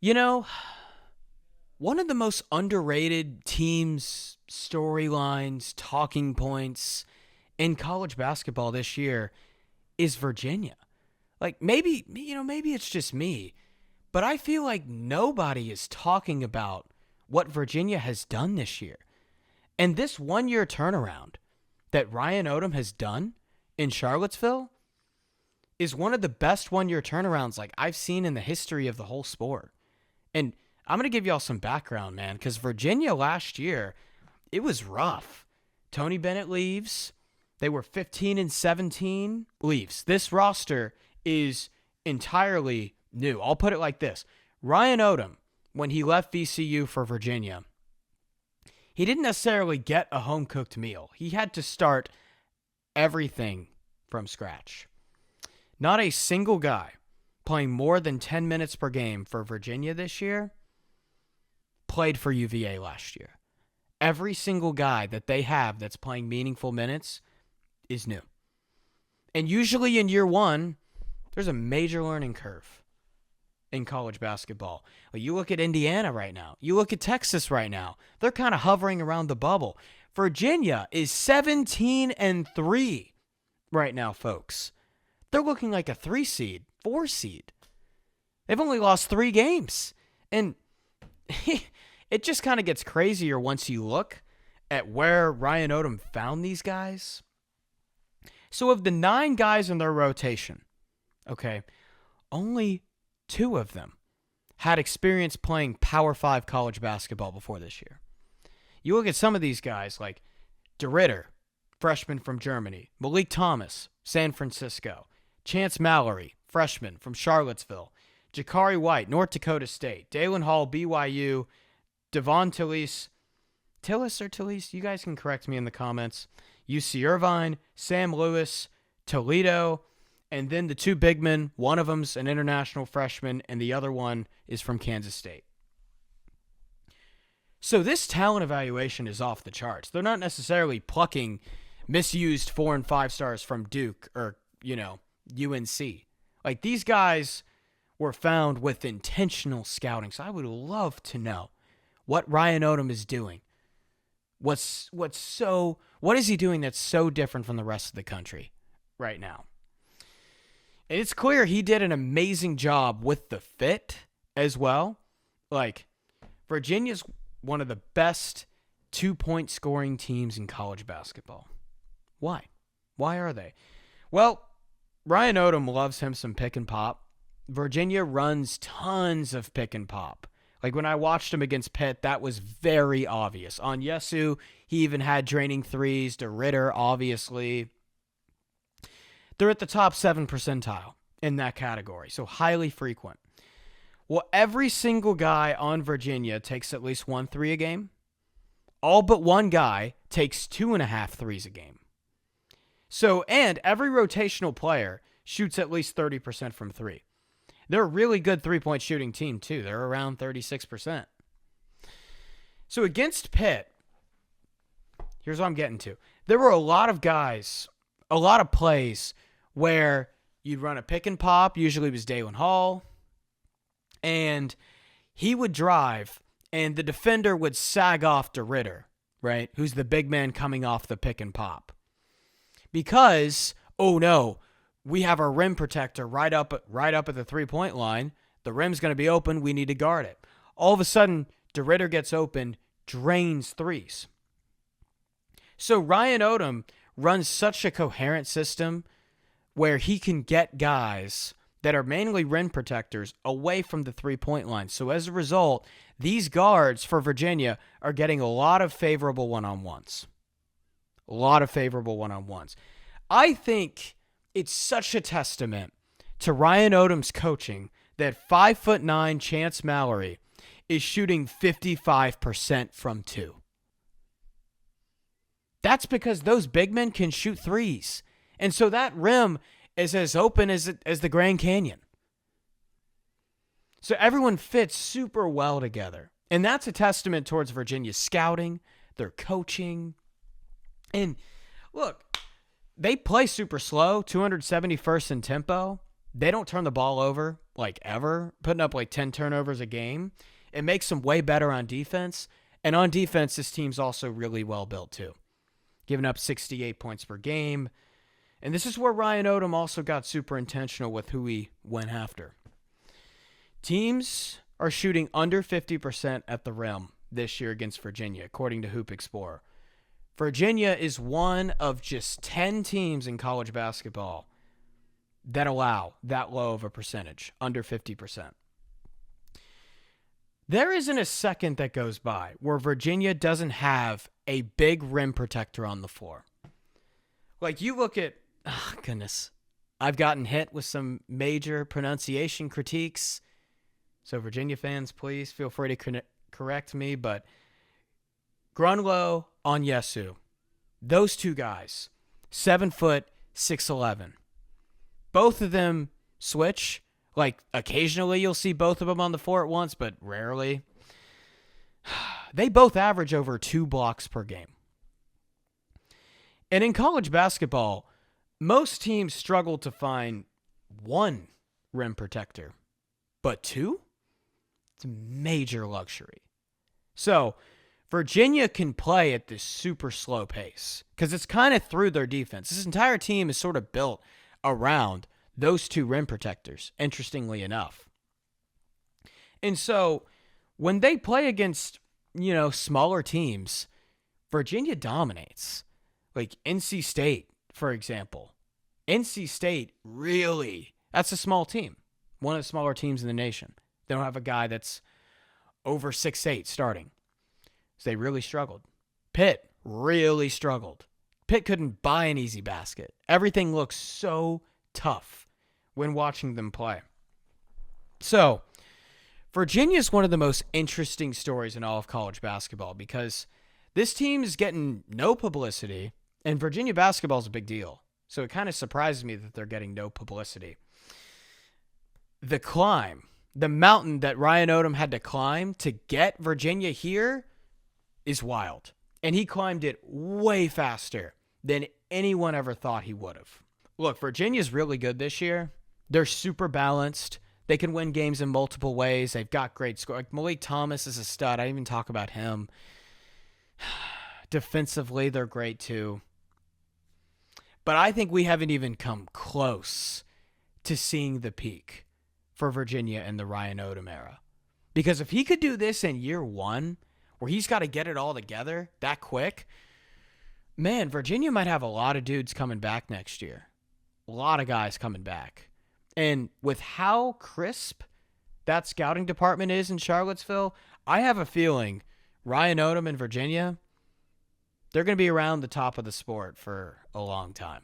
You know, one of the most underrated teams, storylines, talking points in college basketball this year is Virginia. Like maybe it's just me, but I feel like nobody is talking about what Virginia has done this year. And this 1 year turnaround that Ryan Odom has done in Charlottesville is one of the best 1 year turnarounds like I've seen in the history of the whole sport. And I'm going to give y'all some background, man, because Virginia last year, it was rough. Tony Bennett leaves. They were 15-17, leaves. This roster is entirely new. I'll put it like this. Ryan Odom, when he left VCU for Virginia, he didn't necessarily get a home-cooked meal. He had to start everything from scratch. Not a single guy playing more than 10 minutes per game for Virginia this year played for UVA last year. Every single guy that they have that's playing meaningful minutes is new. And usually in year one, there's a major learning curve in college basketball. You look at Indiana right now. You look at Texas right now. They're kind of hovering around the bubble. Virginia is 17-3 right now, folks. They're looking like a 3 seed, 4 seed. They've only lost 3 games. And it just kind of gets crazier once you look at where Ryan Odom found these guys. So of the 9 guys in their rotation, okay, only 2 of them had experience playing Power 5 college basketball before this year. You look at some of these guys like DeRitter, freshman from Germany, Malik Thomas, San Francisco, Chance Mallory, freshman from Charlottesville, Jakari White, North Dakota State, Dalen Hall, BYU, Devon Tillis, you guys can correct me in the comments, UC Irvine, Sam Lewis, Toledo, and then the 2 big men, one of them's an international freshman, and the other one is from Kansas State. So this talent evaluation is off the charts. They're not necessarily plucking misused 4 and 5 stars from Duke or, UNC. Like, these guys were found with intentional scouting. So I would love to know what Ryan Odom is doing. What is he doing that's so different from the rest of the country right now? And it's clear he did an amazing job with the fit as well. Like, Virginia's one of the best 2-point scoring teams in college basketball. Why? Why are they? Well, Ryan Odom loves him some pick and pop. Virginia runs tons of pick and pop. Like when I watched him against Pitt, that was very obvious. On Yesu, he even had draining threes. DeRitter, obviously. They're at the top 7 percentile in that category, so highly frequent. Well, every single guy on Virginia takes at least 1 3 a game. All but one guy takes 2.5 threes a game. So, and every rotational player shoots at least 30% from 3. They're a really good 3-point shooting team, too. They're around 36%. So against Pitt, here's what I'm getting to. There were a lot of guys, a lot of plays where you'd run a pick and pop. Usually it was Dalen Hall. And he would drive, and the defender would sag off to Ritter, right? Who's the big man coming off the pick and pop. Because, oh no, we have our rim protector right up at the 3-point line. The rim's going to be open. We need to guard it. All of a sudden, DeRitter gets open, drains threes. So Ryan Odom runs such a coherent system where he can get guys that are mainly rim protectors away from the 3-point line. So as a result, these guards for Virginia are getting a lot of favorable one-on-ones. A lot of favorable one-on-ones. I think it's such a testament to Ryan Odom's coaching that 5'9" Chance Mallory is shooting 55% from 2. That's because those big men can shoot threes. And so that rim is as open as the Grand Canyon. So everyone fits super well together. And that's a testament towards Virginia's scouting, their coaching. And look, they play super slow, 271st in tempo. They don't turn the ball over like ever, putting up like 10 turnovers a game. It makes them way better on defense. And on defense, this team's also really well built too, giving up 68 points per game. And this is where Ryan Odom also got super intentional with who he went after. Teams are shooting under 50% at the rim this year against Virginia, according to Hoop Explorer. Virginia is one of just 10 teams in college basketball that allow that low of a percentage, under 50%. There isn't a second that goes by where Virginia doesn't have a big rim protector on the floor. Like, you look at, oh, goodness, I've gotten hit with some major pronunciation critiques. So Virginia fans, please feel free to correct me. But Grunlow, Onyesu, those two guys, 7 foot, 6'11". Both of them switch. Like, occasionally you'll see both of them on the floor at once, but rarely. They both average over 2 blocks per game. And in college basketball, most teams struggle to find one rim protector. But 2? It's a major luxury. So, Virginia can play at this super slow pace because it's kind of through their defense. This entire team is sort of built around those 2 rim protectors, interestingly enough. And so when they play against, smaller teams, Virginia dominates. Like NC State, for example. NC State really, that's a small team. One of the smaller teams in the nation. They don't have a guy that's over 6'8" starting. So they really struggled. Pitt really struggled. Pitt couldn't buy an easy basket. Everything looks so tough when watching them play. So, Virginia is one of the most interesting stories in all of college basketball because this team is getting no publicity, and Virginia basketball is a big deal. So it kind of surprises me that they're getting no publicity. The climb, the mountain that Ryan Odom had to climb to get Virginia here is wild. And he climbed it way faster than anyone ever thought he would have. Look, Virginia's really good this year. They're super balanced. They can win games in multiple ways. They've got great score. Like Malik Thomas is a stud. I didn't even talk about him. Defensively, they're great too. But I think we haven't even come close to seeing the peak for Virginia in the Ryan Odom era. Because if he could do this in year 1, where he's got to get it all together that quick, man, Virginia might have a lot of dudes coming back next year. A lot of guys coming back. And with how crisp that scouting department is in Charlottesville, I have a feeling Ryan Odom and Virginia, they're going to be around the top of the sport for a long time.